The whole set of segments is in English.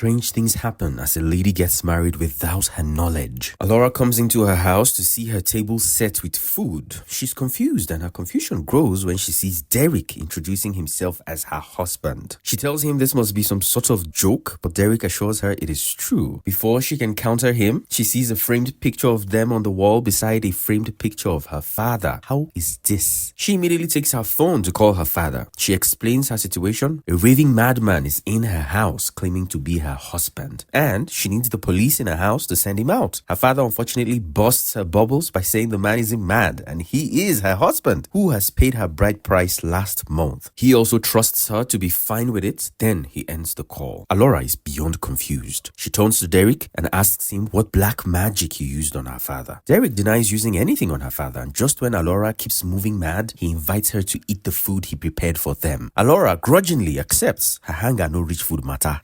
strange things happen as a lady gets married without her knowledge. Alora comes into her house to see her table set with food. She's confused, and her confusion grows when she sees Derek introducing himself as her husband. She tells him this must be some sort of joke, but Derek assures her it is true. Before she can counter him, she sees a framed picture of them on the wall beside a framed picture of her father. How is this? She immediately takes her phone to call her father. She explains her situation. A raving madman is in her house claiming to be her husband, and she needs the police in her house to send him out. Her father unfortunately busts her bubbles by saying the man isn't mad and he is her husband who has paid her bride price last month. He also trusts her to be fine with it. Then he ends the call. Alora is beyond confused. She turns to Derek and asks him what black magic he used on her father. Derek denies using anything on her father, and just when Alora keeps moving mad, he invites her to eat the food he prepared for them. Alora grudgingly accepts. Her hunger no rich food matter.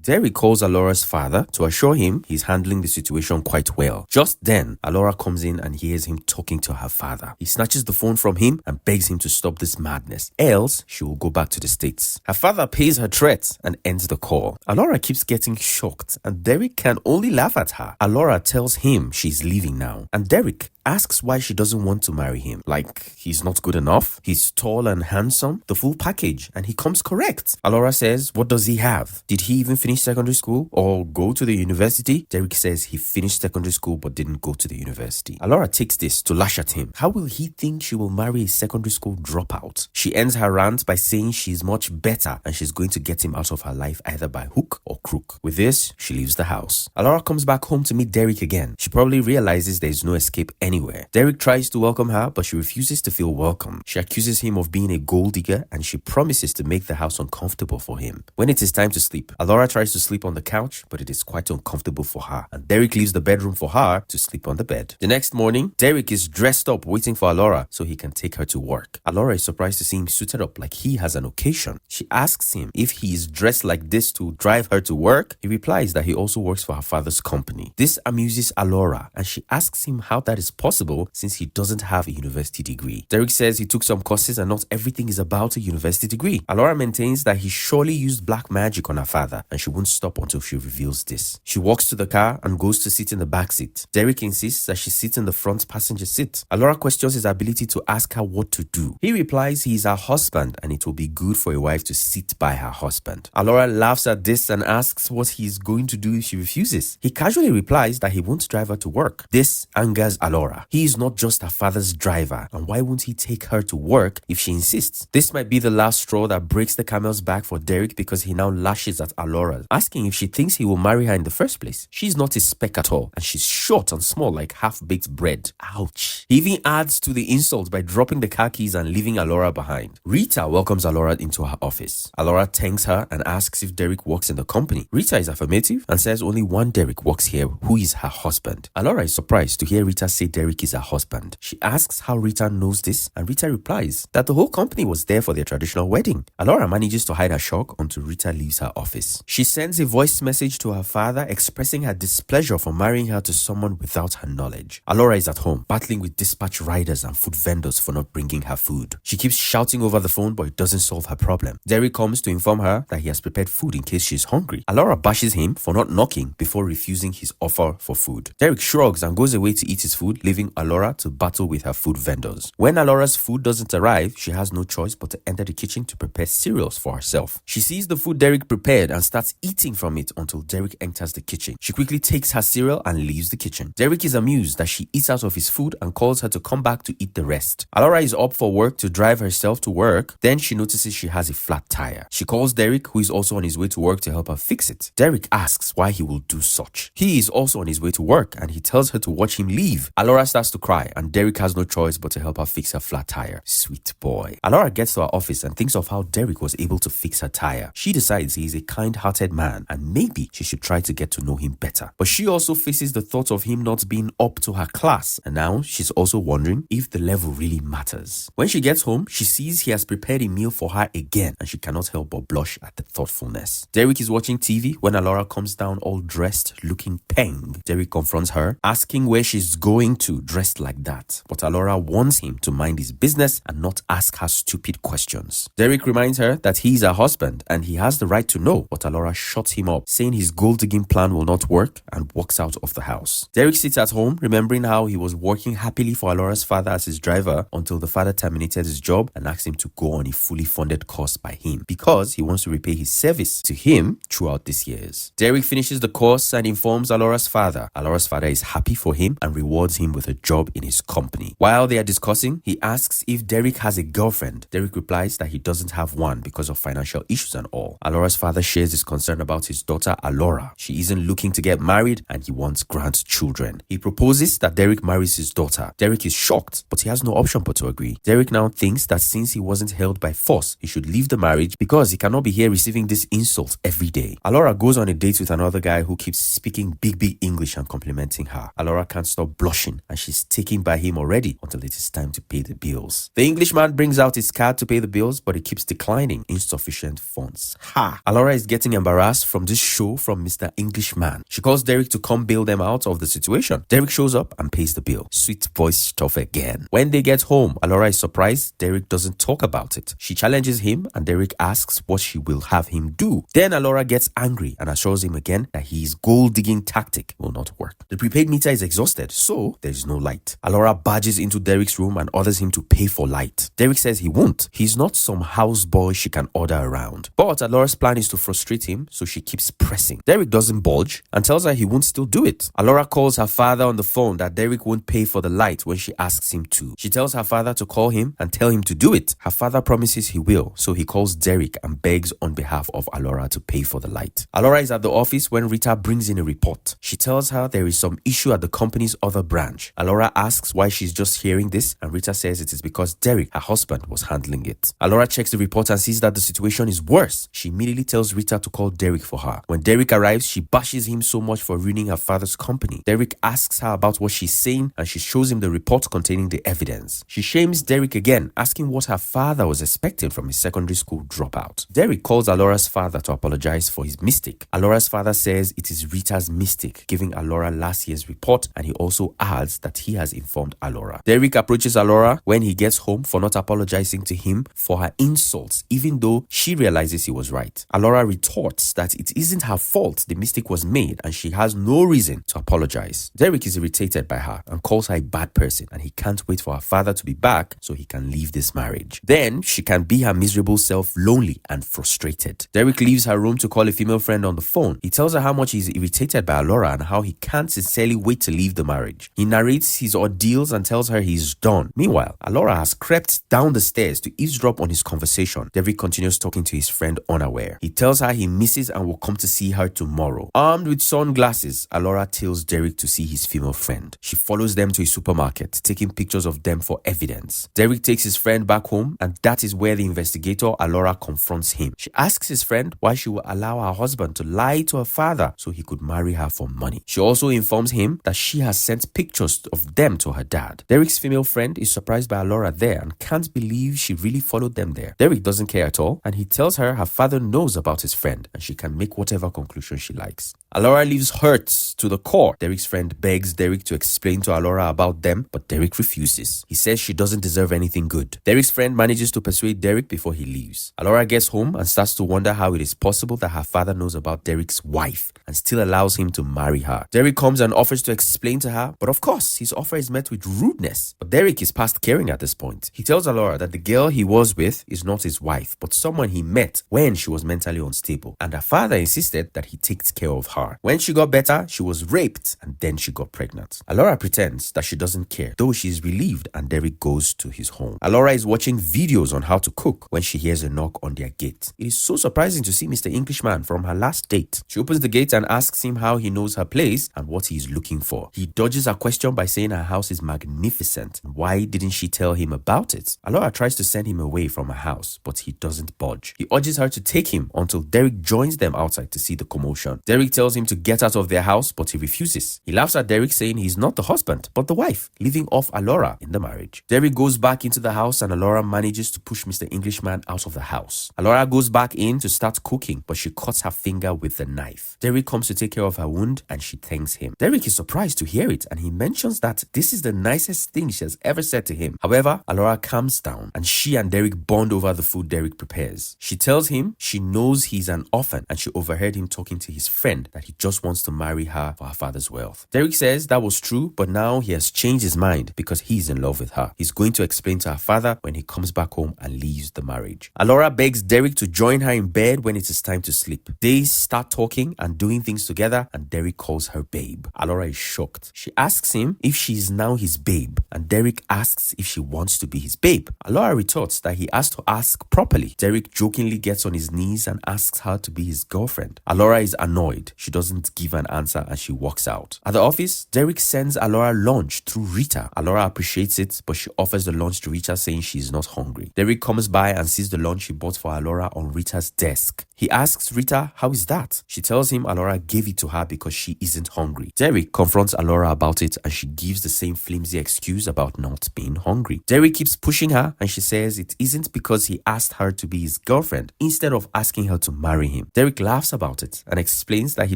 Derek calls Alora's father to assure him he's handling the situation quite well. Just then, Alora comes in and hears him talking to her father. He snatches the phone from him and begs him to stop this madness, else she will go back to the States. Her father pays her threats and ends the call. Alora keeps getting shocked, and Derek can only laugh at her. Alora tells him she's leaving now, and Derek asks why she doesn't want to marry him. Like, he's not good enough? He's tall and handsome, the full package, and he comes correct. Alora says, what does he have? Did he even finish secondary school or go to the university? Derek says he finished secondary school but didn't go to the university. Alora takes this to lash at him. How will he think she will marry a secondary school dropout? She ends her rant by saying she's much better and she's going to get him out of her life either by hook or crook. With this, she leaves the house. Alora comes back home to meet Derek again. She probably realizes there's no escape anywhere. Derek tries to welcome her, but she refuses to feel welcome. She accuses him of being a gold digger, and she promises to make the house uncomfortable for him. When it is time to sleep, Alora tries to sleep on the couch, but it is quite uncomfortable for her, and Derek leaves the bedroom for her to sleep on the bed. The next morning, Derek is dressed up waiting for Alora so he can take her to work. Alora is surprised to see him suited up like he has an occasion. She asks him if he is dressed like this to drive her to work. He replies that he also works for her father's company. This amuses Alora, and she asks him how that is possible since he doesn't have a university degree. Derek says he took some courses and not everything is about a university degree. Alora maintains that he surely used black magic on her father, and she won't stop until she reveals this. She walks to the car and goes to sit in the back seat. Derek insists that she sits in the front passenger seat. Alora questions his ability to ask her what to do. He replies he is her husband and it will be good for a wife to sit by her husband. Alora laughs at this and asks what he is going to do if she refuses. He casually replies that he won't drive her to work. This angers Alora. He is not just her father's driver, and why won't he take her to work if she insists? This might be the last straw that breaks the camel's back for Derek, because he now lashes at Alora, asking if she thinks he will marry her in the first place. She's not his spec at all, and she's short and small like half-baked bread. Ouch. He even adds to the insult by dropping the car keys and leaving Alora behind. Rita welcomes Alora into her office. Alora thanks her and asks if Derek works in the company. Rita is affirmative and says only one Derek works here, who is her husband. Alora is surprised to hear Rita say Derek is her husband. She asks how Rita knows this, and Rita replies that the whole company was there for their traditional wedding. Alora manages to hide her shock until Rita leaves her office. She sends a voice message to her father expressing her displeasure for marrying her to someone without her knowledge. Alora is at home, battling with dispatch riders and food vendors for not bringing her food. She keeps shouting over the phone, but it doesn't solve her problem. Derek comes to inform her that he has prepared food in case she's hungry. Alora bashes him for not knocking before refusing his offer for food. Derek shrugs and goes away to eat his food, leaving Alora to battle with her food vendors. When Alora's food doesn't arrive, she has no choice but to enter the kitchen to prepare cereals for herself. She sees the food Derek prepared and starts eating from it until Derek enters the kitchen. She quickly takes her cereal and leaves the kitchen. Derek is amused that she eats out of his food and calls her to come back to eat the rest. Alora is up for work to drive herself to work. Then she notices she has a flat tire. She calls Derek, who is also on his way to work, to help her fix it. Derek asks why he will do such. He is also on his way to work and he tells her to watch him leave. Alora starts to cry and Derek has no choice but to help her fix her flat tire. Sweet boy. Alora gets to her office and thinks of how Derek was able to fix her tire. She decides he is a kind-hearted man and maybe she should try to get to know him better. But she also faces the thought of him not being up to her class, and now she's also wondering if the level really matters. When she gets home, she sees he has prepared a meal for her again and she cannot help but blush at the thoughtfulness. Derek is watching TV when Alora comes down all dressed, looking peng. Derek confronts her, asking where she's going to dressed like that, but Alora warns him to mind his business and not ask her stupid questions. Derek reminds her that he is her husband and he has the right to know, but Alora shuts him up, saying his gold-digging plan will not work, and walks out of the house. Derek sits at home, remembering how he was working happily for Alora's father as his driver until the father terminated his job and asked him to go on a fully funded course by him because he wants to repay his service to him throughout these years. Derek finishes the course and informs Alora's father. Alora's father is happy for him and rewards him with a job in his company. While they are discussing, he asks if Derek has a girlfriend. Derek replies that he doesn't have one because of financial issues and all. Alora's father shares his concern about his daughter Alora. She isn't looking to get married and he wants grandchildren. He proposes that Derek marries his daughter. Derek is shocked, but he has no option but to agree. Derek now thinks that since he wasn't held by force, he should leave the marriage because he cannot be here receiving this insult every day. Alora goes on a date with another guy who keeps speaking big English and complimenting her. Alora can't stop blushing and she's taken by him already until it is time to pay the bills. The Englishman brings out his card to pay the bills, but it keeps declining insufficient funds. Ha! Alora is getting embarrassed from this show from Mr. Englishman. She calls Derek to come bail them out of the situation. Derek shows up and pays the bill. Sweet voice stuff again. When they get home, Alora is surprised Derek doesn't talk about it. She challenges him and Derek asks what she will have him do. Then Alora gets angry and assures him again that his gold-digging tactic will not work. The prepaid meter is exhausted, so there is no light. Alora barges into Derek's room and orders him to pay for light. Derek says he won't. He's not some houseboy she can order around. But Alora's plan is to frustrate him, so she keeps pressing. Derek doesn't budge and tells her he won't still do it. Alora calls her father on the phone that Derek won't pay for the light when she asks him to. She tells her father to call him and tell him to do it. Her father promises he will, so he calls Derek and begs on behalf of Alora to pay for the light. Alora is at the office when Rita brings in a report. She tells her there is some issue at the company's other branch. Alora asks why she's just hearing this, and Rita says it is because Derek, her husband, was handling it. Alora checks the report and sees that the situation is worse. She immediately tells Rita to call Derek for her. When Derek arrives, she bashes him so much for ruining her father's company. Derek asks her about what she's saying and she shows him the report containing the evidence. She shames Derek again, asking what her father was expecting from his secondary school dropout. Derek calls Alora's father to apologize for his mistake. Alora's father says it is Rita's mistake, giving Alora last year's report, and he also adds that he has informed Alora. Derek approaches Alora when he gets home for not apologizing to him for her insults, even though she realizes he was right. Alora retorts that it isn't her fault the mistake was made and she has no reason to apologize. Derek is irritated by her and calls her a bad person, and he can't wait for her father to be back so he can leave this marriage. Then she can be her miserable self, lonely and frustrated. Derek leaves her room to call a female friend on the phone. He tells her how much he's irritated by Alora and how he can't sincerely wait to leave the marriage. He narrates his ordeals and tells her he's done. Meanwhile, Alora has crept down the stairs to eavesdrop on his conversation. Derek continues talking to his friend unaware. He tells her he misses and will come to see her tomorrow. Armed with sunglasses, Alora tells Derek to see his female friend. She follows them to a supermarket, taking pictures of them for evidence. Derek takes his friend back home, and that is where the investigator Alora confronts him. She asks his friend why she will allow her husband to lie to her father so he could marry her for money. She also informs him that she has sent pictures of them to her dad. Derek's female friend is surprised by Alora there and can't believe she really followed them there. Derek doesn't care at all, and he tells her father knows about his friend and she can make whatever conclusion she likes. Alora leaves hurt to the core. Derek's friend begs Derek to explain to Alora about them, but Derek refuses. He says she doesn't deserve anything good. Derek's friend manages to persuade Derek before he leaves. Alora gets home and starts to wonder how it is possible that her father knows about Derek's wife and still allows him to marry her. Derek comes and offers to explain to her, but of course, his offer is met with rudeness. But Derek is past caring at this point. He tells Alora that the girl he was with is not his wife, but someone he met when she was mentally unstable, and her father insisted that he takes care of her. When she got better, she was raped and then she got pregnant. Alora pretends that she doesn't care, though she is relieved, and Derek goes to his home. Alora is watching videos on how to cook when she hears a knock on their gate. It is so surprising to see Mr. Englishman from her last date. She opens the gate and asks him how he knows her place and what he is looking for. He dodges her question by saying her house is magnificent. Why didn't she tell him about it? Alora tries to send him away from her house, but he doesn't budge. He urges her to take him until Derek joins them outside to see the commotion. Derek tells him to get out of their house, but he refuses. He laughs at Derek, saying he's not the husband, but the wife, leaving off Alora in the marriage. Derek goes back into the house and Alora manages to push Mr. Englishman out of the house. Alora goes back in to start cooking, but she cuts her finger with the knife. Derek comes to take care of her wound and she thanks him. Derek is surprised to hear it and he mentions mentions that this is the nicest thing she has ever said to him. However, Alora calms down and she and Derek bond over the food Derek prepares. She tells him she knows he's an orphan and she overheard him talking to his friend that he just wants to marry her for her father's wealth. Derek says that was true, but now he has changed his mind because he's in love with her. He's going to explain to her father when he comes back home and leaves the marriage. Alora begs Derek to join her in bed when it is time to sleep. They start talking and doing things together and Derek calls her babe. Alora is shocked. She asks him if she is now his babe and Derek asks if she wants to be his babe. Alora retorts that he has to ask properly. Derek jokingly gets on his knees and asks her to be his girlfriend. Alora is annoyed. She doesn't give an answer and she walks out. At the office, Derek sends Alora lunch through Rita. Alora appreciates it, but she offers the lunch to Rita saying she's not hungry. Derek comes by and sees the lunch he bought for Alora on Rita's desk. He asks Rita, how is that? She tells him Alora gave it to her because she isn't hungry. Derek confronts Alora about it and she gives the same flimsy excuse about not being hungry. Derek keeps pushing her and she says it isn't because he asked her to be his girlfriend instead of asking her to marry him. Derek laughs about it and explains that he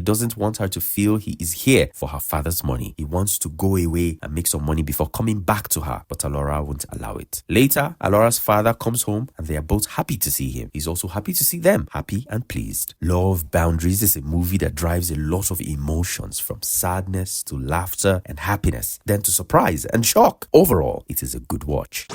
doesn't want her to feel he is here for her father's money. He wants to go away and make some money before coming back to her, but Alora won't allow it. Later, Alora's father comes home and they are both happy to see him. He's also happy to see them, happy and pleased. Love Boundaries is a movie that drives a lot of emotions from sadness to laughter and happiness, then to surprise and shock. Overall, it is a good watch.